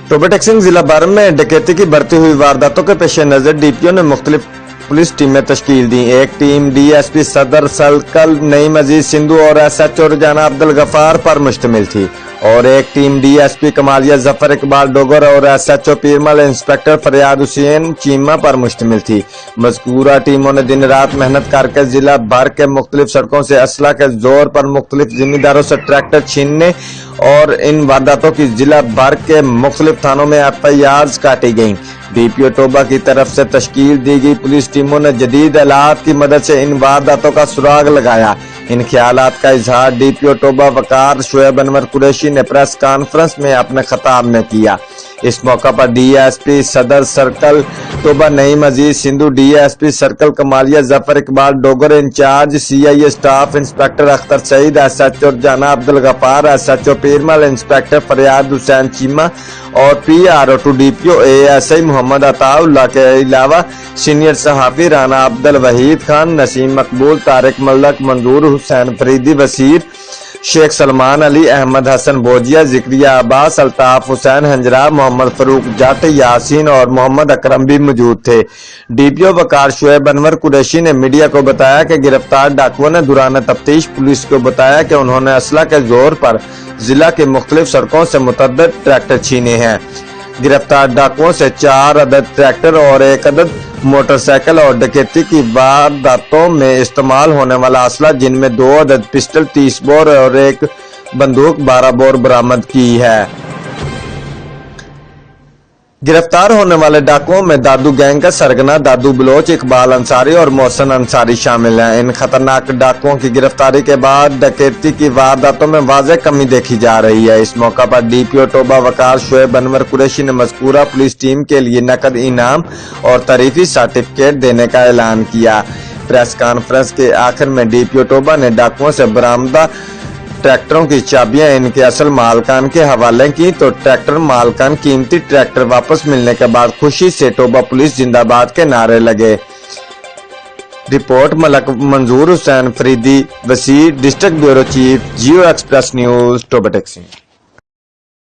Toba टेक्सिंग जिला भर में डकैती की बढ़ती हुई वारदातों के पेश नजर डीपीओ ने मुख्तलिफ पुलिस टीमें तश्कील दी। एक team DSP Sadar circle Naeem Aziz Sindhu और एसएचओ रुजाना अब्दुल गफार पर मुश्तमिल थी और एक टीम डीएसपी कमालिया जफर इकबाल डोगर और एसएचओ पीरमल इंस्पेक्टर फरियाद हुसैन चीमा पर मुश्तमिल थी। मज़कूरा टीमों ने दिन रात मेहनत करके जिला भर के मुख्तलिफ सड़कों से असला के जोर पर मुख्तलिफ जिम्मेदारों से ट्रैक्टर छीनने और इन वारदातों की जिला भर के मुख्तलिफ थानों में एफआईआर काटी गयी। डीपीओ टोबा की तरफ से तश्कील दी गई पुलिस टीमों ने जदीद आलात की मदद से इन वारदातों का सुराग लगाया। इन ख्यालात का इजहार डीपीओ टोबा वकार शुएब अनवर कुरैशी ने प्रेस कॉन्फ्रेंस में अपने खिताब में किया। इस मौका पर DSP Sadar circle Toba Naeem Aziz Sindhu, DSP circle Kamalia Zafar Iqbal Dogar, incharge CIA staff inspector Akhtar Saeed, SHO Rajana Abdul Ghaffar, SHO Pirmahal inspector Faryad Hussain Cheema और PRO to DPO ASI Mohammad Ataullah के अलावा सीनियर सहाफी राना अब्दुल वहीद खान, नसीम मकबूल, तारिक मल्लक, मंजूर हुसैन फरीदी वसीर, शेख सलमान अली, अहमद हसन बोजिया, जिक्रिया अब्बास, अल्ताफ हुसैन हंजरा, मोहम्मद फरूक जाट, यासीन और मोहम्मद अकरम भी मौजूद थे। डीपीओ वकार शुएब अनवर कुरैशी ने मीडिया को बताया कि गिरफ्तार डाकुओं ने दौरान तफ्तीश पुलिस को बताया कि उन्होंने असला के जोर पर जिला के मुख्तलिफ सड़कों से मुतअद्दिद ट्रैक्टर छीने हैं। गिरफ्तार डाकुओं से 4 अदद ट्रैक्टर और 1 अदद मोटरसाइकिल और डकैती की वारदातों में इस्तेमाल होने वाला असला जिनमें 2 अदद पिस्टल 30 बोर और 1 बंदूक 12 बोर बरामद की है। गिरफ्तार होने वाले डाकुओं में दादू गैंग का सरगना दादू बलोच, इकबाल अंसारी और मोहसन अंसारी शामिल हैं। इन खतरनाक डाकुओं की गिरफ्तारी के बाद डकैती की वारदातों में वाज़ेह कमी देखी जा रही है। इस मौका पर डीपीओ टोबा वकार शुएब अनवर कुरैशी ने मज़कूरा पुलिस टीम के लिए नकद इनाम और तारीफी सर्टिफिकेट देने का ऐलान किया। प्रेस कॉन्फ्रेंस के आखिर में डीपीओ टोबा ने डाकुओं से बरामदा ट्रैक्टरों की चाबियां इनके असल मालकान के हवाले की तो ट्रैक्टर मालकान कीमती ट्रैक्टर वापस मिलने के बाद खुशी से टोबा पुलिस जिंदाबाद के नारे लगे। रिपोर्ट मलक मंजूर Hussain Faridi Wasir, district bureau chief, जियो एक्सप्रेस न्यूज, टोबा टेक्सिंग।